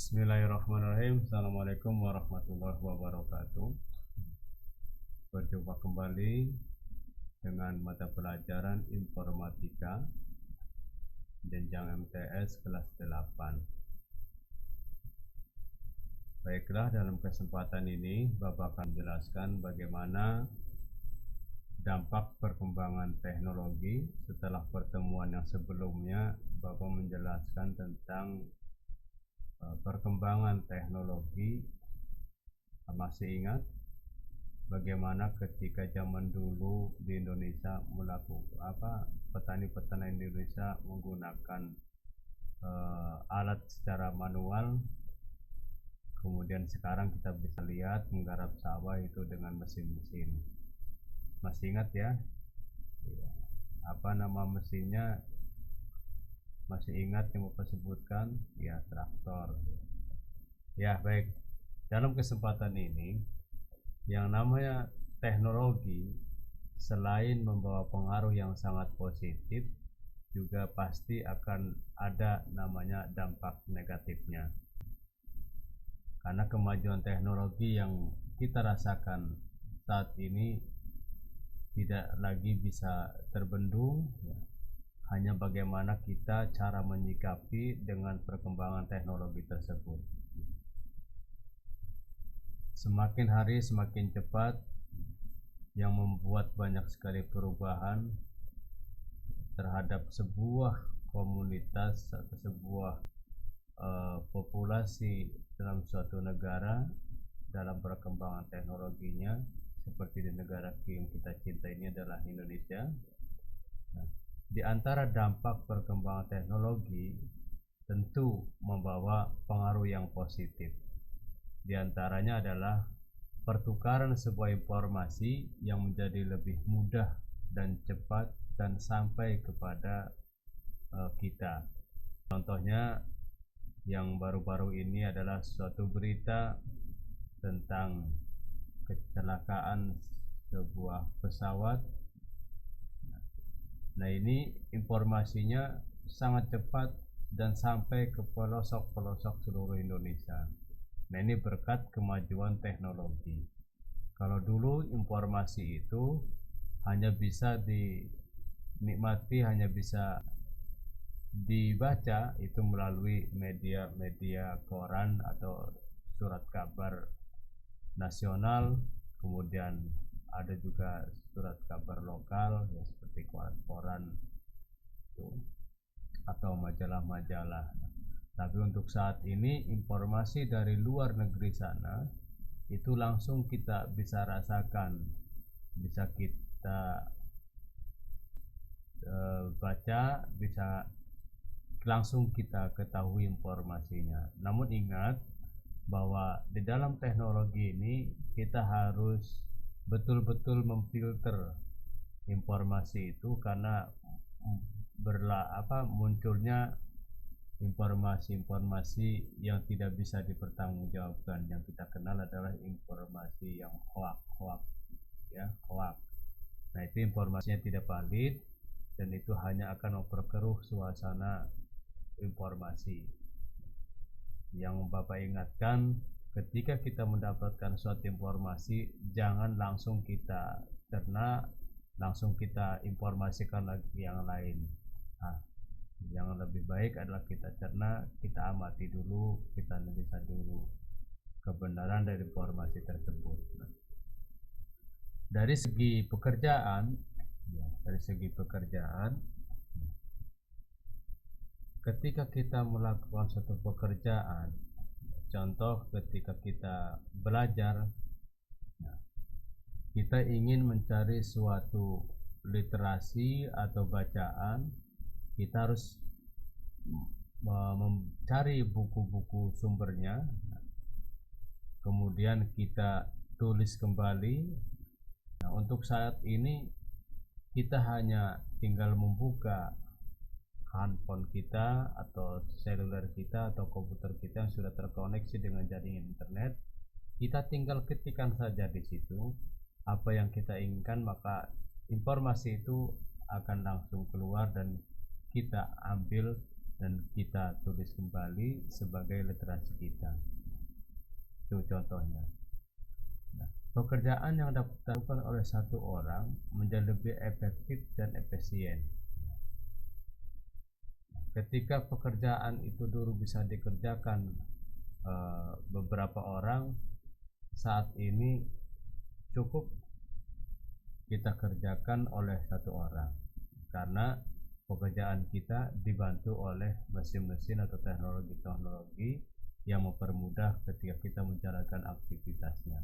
Bismillahirrahmanirrahim. Assalamualaikum warahmatullahi wabarakatuh. Berjumpa kembali dengan mata pelajaran informatika jenjang MTS kelas 8. Baiklah, dalam kesempatan ini Bapak akan menjelaskan bagaimana dampak perkembangan teknologi. Setelah pertemuan yang sebelumnya Bapak menjelaskan tentang perkembangan teknologi. Masih ingat bagaimana ketika zaman dulu di Indonesia petani-petani Indonesia menggunakan alat secara manual, kemudian sekarang kita bisa lihat menggarap sawah itu dengan mesin-mesin. Masih ingat ya? Apa nama mesinnya? Masih ingat yang Bapak sebutkan? Ya, traktor. Ya, baik. Dalam kesempatan ini, yang namanya teknologi selain membawa pengaruh yang sangat positif, juga pasti akan ada namanya dampak negatifnya. Karena kemajuan teknologi yang kita rasakan saat ini tidak lagi bisa terbendung, hanya bagaimana kita cara menyikapi dengan perkembangan teknologi tersebut. Semakin hari semakin cepat, yang membuat banyak sekali perubahan terhadap sebuah komunitas atau sebuah populasi dalam suatu negara dalam perkembangan teknologinya, seperti di negara yang kita cinta ini adalah Indonesia. Di antara dampak perkembangan teknologi tentu membawa pengaruh yang positif. Di antaranya adalah pertukaran sebuah informasi yang menjadi lebih mudah dan cepat dan sampai kepada kita. Contohnya yang baru-baru ini adalah suatu berita tentang kecelakaan sebuah pesawat. Nah, ini informasinya sangat cepat dan sampai ke pelosok-pelosok seluruh Indonesia. Nah, ini berkat kemajuan teknologi. Kalau dulu informasi itu hanya bisa dinikmati, hanya bisa dibaca itu melalui media koran atau surat kabar nasional, kemudian ada juga surat kabar lokal ya, seperti koran atau majalah-majalah. Tapi untuk saat ini informasi dari luar negeri sana itu langsung kita bisa rasakan, bisa kita baca, bisa langsung kita ketahui informasinya. Namun ingat bahwa di dalam teknologi ini kita harus betul-betul memfilter informasi itu, karena munculnya informasi-informasi yang tidak bisa dipertanggungjawabkan. Yang kita kenal adalah informasi yang hoax. Nah, itu informasinya tidak valid dan itu hanya akan memperkeruh suasana informasi. Yang Bapak ingatkan, ketika kita mendapatkan suatu informasi, jangan langsung kita cerna, langsung kita informasikan lagi yang lain. Yang lebih baik adalah kita cerna, kita amati dulu, kita analisa dulu kebenaran dari informasi tersebut. Dari segi pekerjaan, ketika kita melakukan suatu pekerjaan, contoh ketika kita belajar, kita ingin mencari suatu literasi atau bacaan, kita harus mencari buku-buku sumbernya, kemudian kita tulis kembali. Nah, untuk saat ini kita hanya tinggal membuka handphone kita atau seluler kita atau komputer kita yang sudah terkoneksi dengan jaringan internet. Kita tinggal ketikkan saja di situ apa yang kita inginkan, maka informasi itu akan langsung keluar dan kita ambil dan kita tulis kembali sebagai literasi kita. Itu contohnya. Nah, pekerjaan yang dapat dilakukan oleh satu orang menjadi lebih efektif dan efisien. Ketika pekerjaan itu dulu bisa dikerjakan beberapa orang, saat ini cukup kita kerjakan oleh satu orang, karena pekerjaan kita dibantu oleh mesin-mesin atau teknologi-teknologi yang mempermudah ketika kita menjalankan aktivitasnya.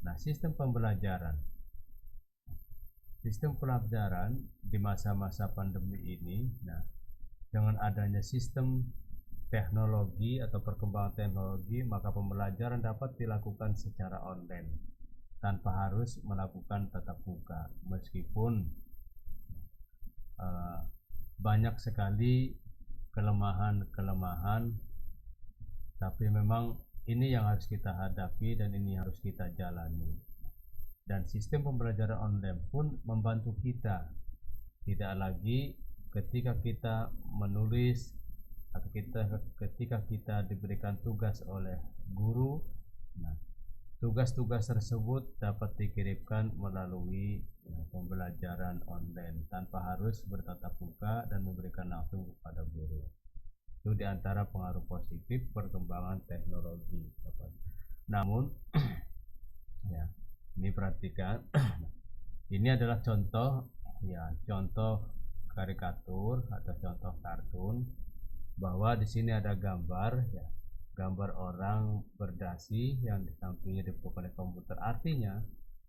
Nah, sistem pembelajaran di masa-masa pandemi ini, dengan adanya sistem teknologi atau perkembangan teknologi, maka pembelajaran dapat dilakukan secara online tanpa harus melakukan tatap muka, meskipun banyak sekali kelemahan, tapi memang ini yang harus kita hadapi dan ini harus kita jalani. Dan sistem pembelajaran online pun membantu kita, tidak lagi ketika kita menulis atau ketika kita diberikan tugas oleh guru, tugas-tugas tersebut dapat dikirimkan melalui pembelajaran online tanpa harus bertatap muka dan memberikan langsung kepada guru. Itu diantara pengaruh positif perkembangan teknologi. Namun ini perhatikan, ini adalah contoh karikatur atau contoh kartun, bahwa di sini ada gambar orang berdasi yang di sampingnya dipukul oleh komputer. Artinya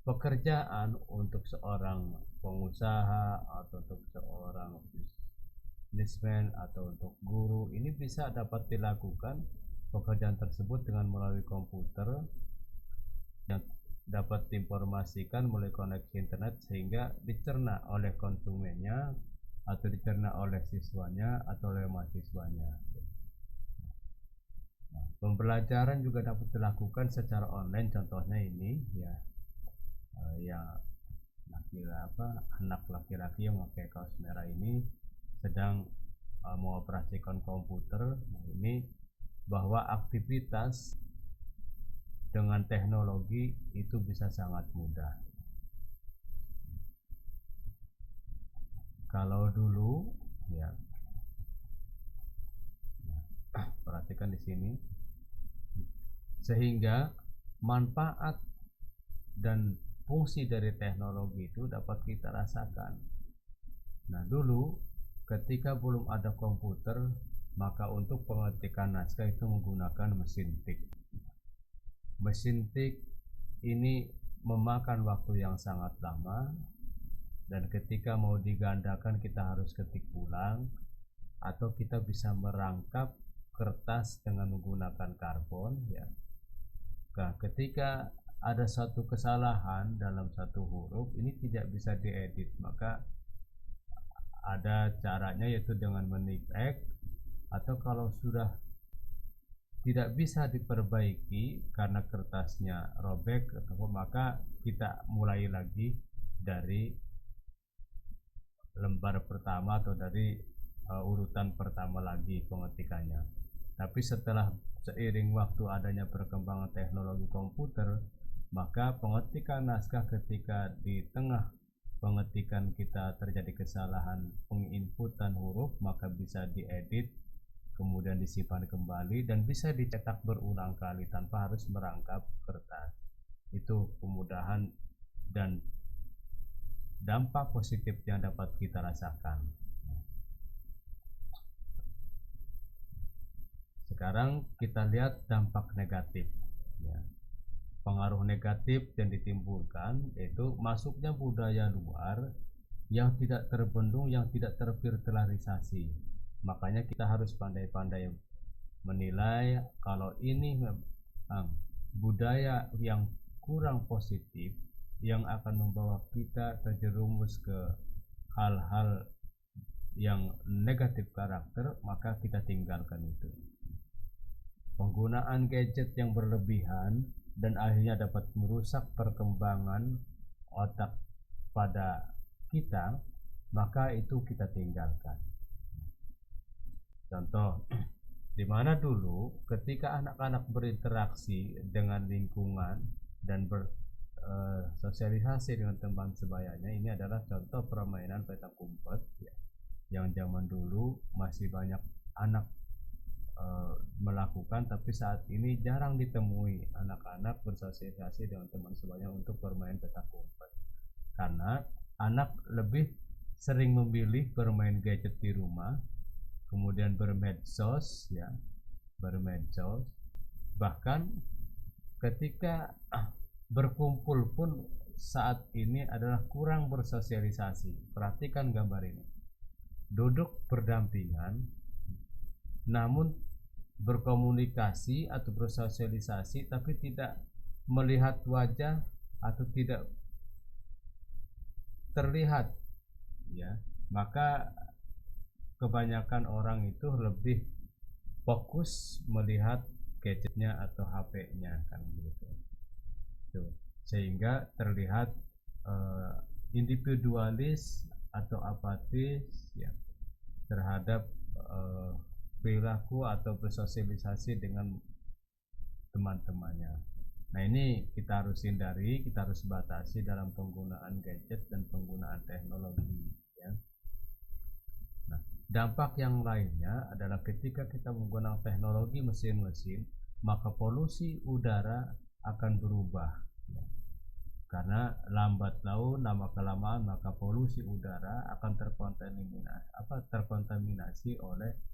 pekerjaan untuk seorang pengusaha atau untuk seorang businessman atau untuk guru ini bisa dapat dilakukan pekerjaan tersebut dengan melalui komputer yang dapat diinformasikan melalui koneksi internet, sehingga dicerna oleh konsumennya atau dicerna oleh siswanya atau oleh mahasiswanya. Pembelajaran juga dapat dilakukan secara online. Contohnya ini anak laki-laki yang memakai kaos merah ini sedang mengoperasikan komputer. Ini bahwa aktivitas dengan teknologi itu bisa sangat mudah. Kalau dulu perhatikan di sini, sehingga manfaat dan fungsi dari teknologi itu dapat kita rasakan. Nah, dulu ketika belum ada komputer, maka untuk pengetikan naskah itu menggunakan mesin tik. Mesin tik ini memakan waktu yang sangat lama, dan ketika mau digandakan kita harus ketik ulang, atau kita bisa merangkap kertas dengan menggunakan karbon. Nah, ketika ada satu kesalahan dalam satu huruf, ini tidak bisa diedit, maka ada caranya, yaitu dengan menipek, atau kalau sudah tidak bisa diperbaiki karena kertasnya robek, maka kita mulai lagi dari lembar pertama atau dari urutan pertama lagi pengetikannya. Tapi setelah seiring waktu adanya perkembangan teknologi komputer, maka pengetikan naskah ketika di tengah pengetikan kita terjadi kesalahan penginputan huruf, maka bisa diedit, kemudian disimpan kembali, dan bisa dicetak berulang kali tanpa harus merangkap kertas. Itu kemudahan dan dampak positif yang dapat kita rasakan. Sekarang kita lihat dampak negatif. Pengaruh negatif yang ditimbulkan yaitu masuknya budaya luar yang tidak terbendung, yang tidak terfilterisasi. Makanya kita harus pandai-pandai menilai kalau ini budaya yang kurang positif yang akan membawa kita terjerumus ke hal-hal yang negatif karakter, maka kita tinggalkan itu. Penggunaan gadget yang berlebihan dan akhirnya dapat merusak perkembangan otak pada kita, maka itu kita tinggalkan. Contoh, di mana dulu ketika anak-anak berinteraksi dengan lingkungan dan bersosialisasi dengan teman sebayanya, ini adalah contoh permainan petak umpet ya, yang zaman dulu masih banyak anak melakukan, tapi saat ini jarang ditemui anak-anak bersosialisasi dengan teman sebayanya untuk bermain petak umpet, karena anak lebih sering memilih bermain gadget di rumah, kemudian bermedsos ya, bermedsos. Bahkan ketika berkumpul pun saat ini adalah kurang bersosialisasi. Perhatikan gambar ini, duduk berdampingan namun berkomunikasi atau bersosialisasi tapi tidak melihat wajah atau tidak terlihat ya, maka kebanyakan orang itu lebih fokus melihat gadgetnya atau HP-nya kan gitu. Tuh. Sehingga terlihat individualis atau apatis ya terhadap perilaku atau bersosialisasi dengan teman-temannya. Nah, ini kita harus hindari, kita harus batasi dalam penggunaan gadget dan penggunaan teknologi ya. Nah, dampak yang lainnya adalah ketika kita menggunakan teknologi mesin-mesin, maka polusi udara akan berubah ya. Karena lambat laun lama kelamaan maka polusi udara akan terkontaminasi oleh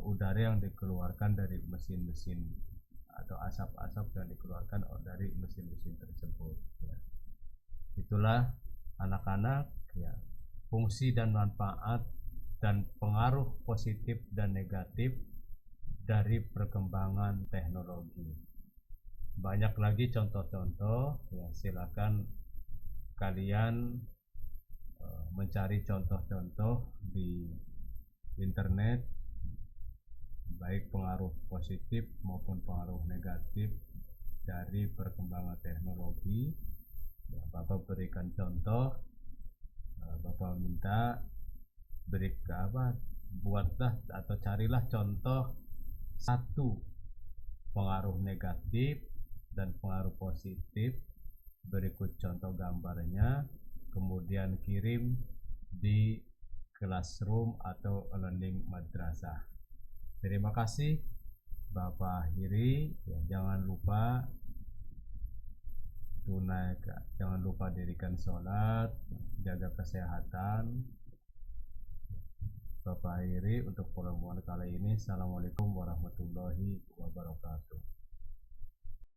udara yang dikeluarkan dari mesin-mesin atau asap-asap yang dikeluarkan dari mesin-mesin tersebut ya. Itulah anak-anak ya, fungsi dan manfaat dan pengaruh positif dan negatif dari perkembangan teknologi. Banyak lagi contoh-contoh ya, silakan kalian mencari contoh-contoh di internet, baik pengaruh positif maupun pengaruh negatif dari perkembangan teknologi ya. Bapak berikan contoh, Bapak minta buatlah atau carilah contoh satu pengaruh negatif dan pengaruh positif, berikut contoh gambarnya, kemudian kirim di classroom atau learning madrasah. Terima kasih Bapak Hiri ya, jangan lupa dirikan sholat, jaga kesehatan. Bapak Hiri untuk pertemuan kali ini. Assalamualaikum warahmatullahi wabarakatuh.